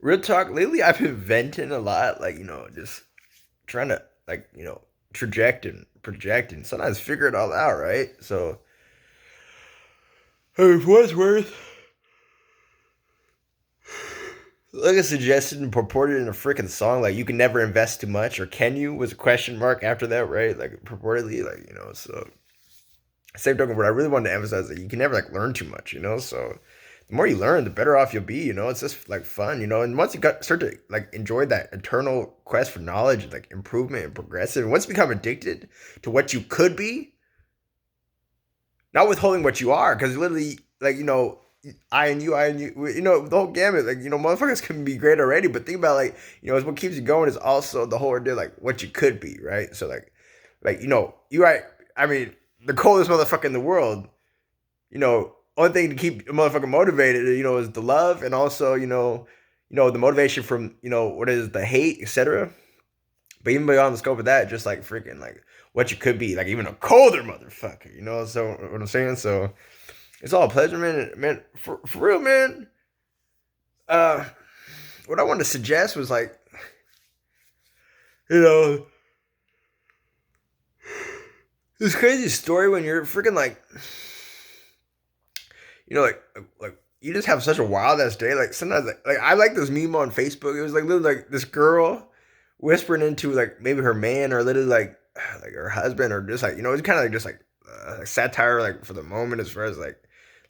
Real talk, lately I've been venting a lot, like, just trying to, like, traject and project and sometimes figure it all out, right? So, hey, for what it's worth, like I suggested and purported in a freaking song, like, you can never invest too much, or can you? Was a question mark after that, right? Like, purportedly, like, so same token, but I really wanted to emphasize that you can never like learn too much, so the more you learn, the better off you'll be, it's just like fun, and once you start to like enjoy that eternal quest for knowledge, like improvement and progressive, and once you become addicted to what you could be, not withholding what you are, because literally, like, I and you, the whole gamut, like, motherfuckers can be great already, but think about, like, is what keeps you going is also the whole ordeal, like what you could be, right? So like, you right, I mean, the coldest motherfucker in the world, only thing to keep a motherfucker motivated, is the love, and also, the motivation from, what is the hate, etc. But even beyond the scope of that, just like freaking like what you could be, like even a colder motherfucker, So what I'm saying, so it's all a pleasure, man. Man, for real, man. Uh, what I wanted to suggest was like, you know, this crazy story when you're freaking like, like you just have such a wild ass day. Like sometimes, like I like this meme on Facebook. It was like literally like this girl whispering into like maybe her man or literally like her husband or just like it's kind of like just like satire like for the moment as far as like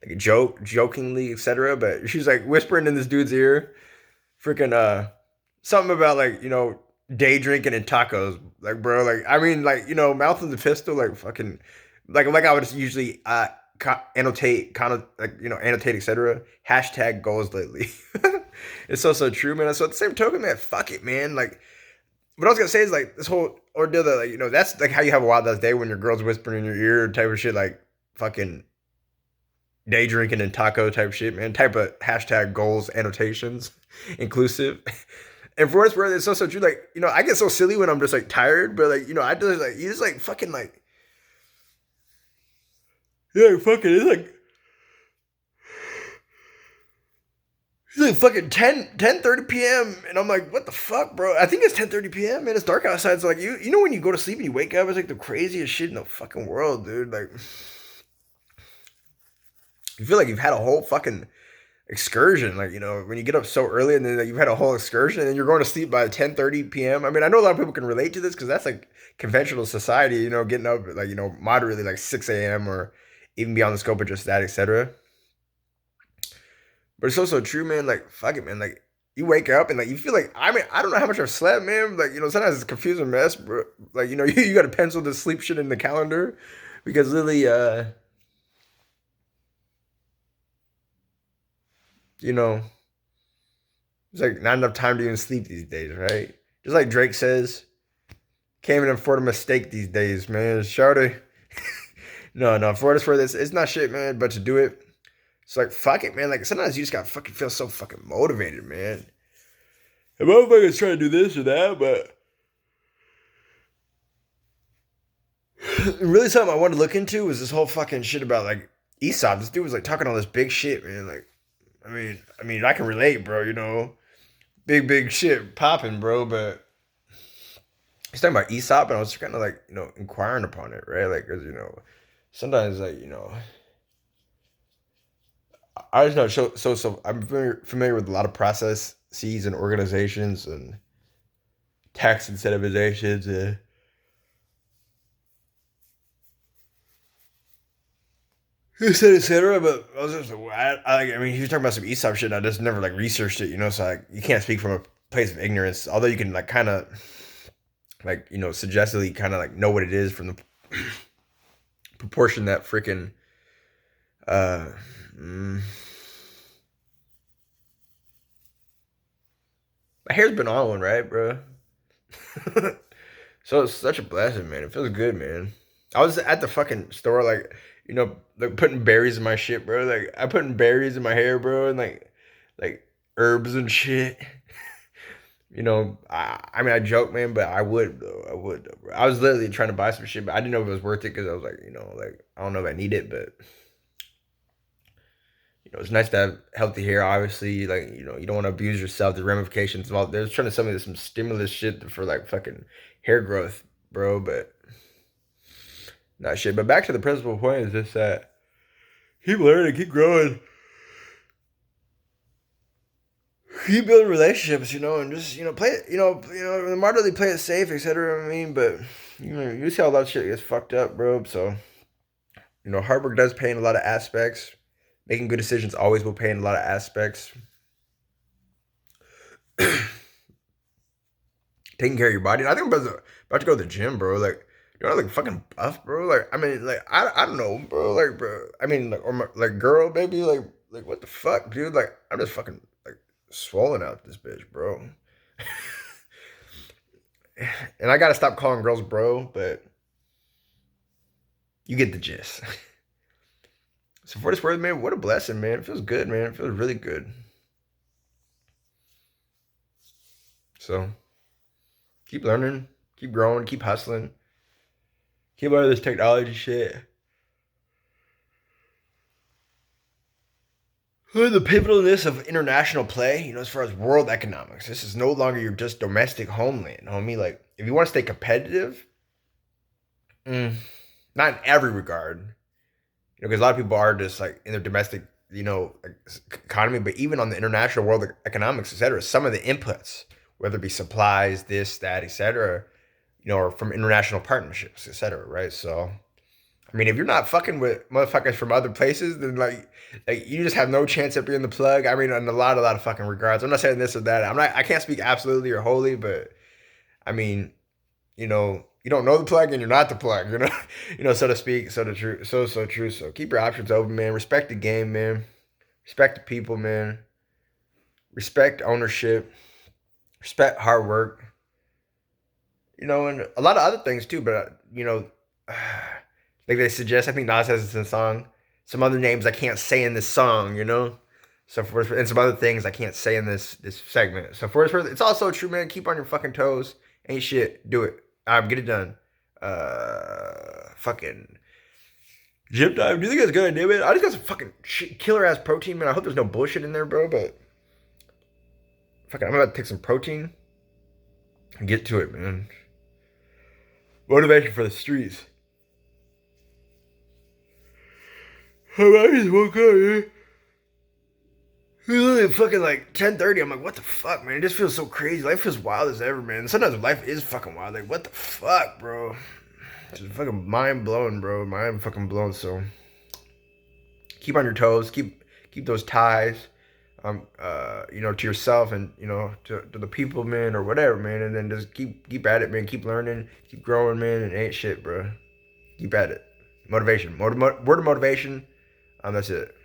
a joke, jokingly, etc. But she's like whispering in this dude's ear, freaking something about like day drinking and tacos. Like bro, like I mean like mouth of the pistol, like fucking like I would usually annotate, kind of like annotate, etc. Hashtag goals lately. It's so true, man. So at the same token, man, fuck it, man. Like what I was gonna say is like this whole ordeal that like that's like how you have a wild ass day when your girl's whispering in your ear type of shit, like fucking day drinking and taco type shit, man. Type of hashtag goals annotations inclusive. And for what it's worth, it's so true. Like I get so silly when I'm just like tired, but like I just like you just like fucking like yeah, fucking it's like it's like fucking 10:30 p.m. And I'm like, what the fuck, bro? I think it's 10:30 p.m. man. It's dark outside. So like you know when you go to sleep and you wake up, it's like the craziest shit in the fucking world, dude. Like you feel like you've had a whole fucking excursion. Like, when you get up so early and then like, you've had a whole excursion and you're going to sleep by 10:30 p.m. I mean, I know a lot of people can relate to this because that's like conventional society, getting up like, moderately like 6 a.m. or even beyond the scope of just that, etc. But it's also true, man. Like, fuck it, man. Like, you wake up and like you feel like I mean I don't know how much I've slept, man. Like sometimes it's a confusing mess, bro. Like you got to pencil the sleep shit in the calendar because literally, you know, it's like not enough time to even sleep these days, right? Just like Drake says, can't even afford a mistake these days, man. Shawty. No, for what it's worth, it's not shit, man. But to do it, it's like fuck it, man. Like sometimes you just got fucking feel so fucking motivated, man. And motherfuckers trying to do this or that, but really something I wanted to look into was this whole fucking shit about like Aesop. This dude was like talking all this big shit, man. Like, I mean, I can relate, bro. Big shit popping, bro. But he's talking about Aesop, and I was kind of like, inquiring upon it, right? Like, cause sometimes like I just know so I'm familiar with a lot of processes and organizations and tax incentivizations and etc. But I was just I mean he was talking about some Aesop shit. And I just never like researched it, So like you can't speak from a place of ignorance, although you can like kind of like suggestively kind of like know what it is from the proportion that freaking uh mm, my hair's been on one, right, bro? So it's such a blessing, man. It feels good, man. I was at the fucking store, like putting berries in my shit, bro. Like I putting berries in my hair, bro, and like herbs and shit. I mean, I joke, man, but I would though. I would, though, bro. I was literally trying to buy some shit, but I didn't know if it was worth it because I was like, like I don't know if I need it, but it's nice to have healthy hair. Obviously, like you don't want to abuse yourself. The ramifications of all. They're trying to sell me some stimulus shit for like fucking hair growth, bro. But not shit. But back to the principal point is just that keep learning, keep growing, keep building relationships, and just play it, moderately play it safe, etc. I mean, but you see how a lot of shit gets fucked up, bro. So hard work does pay in a lot of aspects. Making good decisions always will pay in a lot of aspects. Taking care of your body. And I think I'm about to go to the gym, bro. Like, like fucking buff, bro. Like, I mean, like, I don't know, bro. Like, bro. I mean, like, or like, girl, baby. Like, what the fuck, dude? Like, I'm just fucking like swollen out this bitch, bro. And I gotta stop calling girls bro, but you get the gist. So for this word, man, what a blessing, man. It feels good, man. It feels really good. So keep learning, keep growing, keep hustling, keep learning this technology shit. The pivotalness of international play, as far as world economics, this is no longer your just domestic homeland, homie. Like, if you want to stay competitive, not in every regard, because a lot of people are just like in their domestic, like, economy, but even on the international world economics, etc. Some of the inputs, whether it be supplies, this, that, etc., or from international partnerships, etc. Right? So, I mean, if you're not fucking with motherfuckers from other places, then like you just have no chance of being the plug. I mean, in a lot of fucking regards. I'm not saying this or that. I can't speak absolutely or wholly, but I mean, you don't know the plug and you're not the plug, so to speak, so true. So keep your options open, man. Respect the game, man. Respect the people, man. Respect ownership. Respect hard work. And a lot of other things too, but like they suggest, I think Nas has this in the song. Some other names I can't say in this song, So and some other things I can't say in this segment. So for it's also true, man. Keep on your fucking toes. Ain't shit. Do it. Get it done. Fucking gym time. Do you think that's good, man? I just got some fucking killer ass protein, man. I hope there's no bullshit in there, bro. But fucking, I'm about to take some protein and get to it, man. Motivation for the streets. I just woke up, man. It's literally fucking like 10:30. I'm like, what the fuck, man? It just feels so crazy. Life feels wild as ever, man. Sometimes life is fucking wild. Like, what the fuck, bro? Just fucking mind blowing, bro. Mind fucking blown. So keep on your toes. Keep those ties, to yourself and to the people, man, or whatever, man. And then just keep at it, man. Keep learning, keep growing, man. And ain't shit, bro. Keep at it. Motivation. Word of motivation. That's it.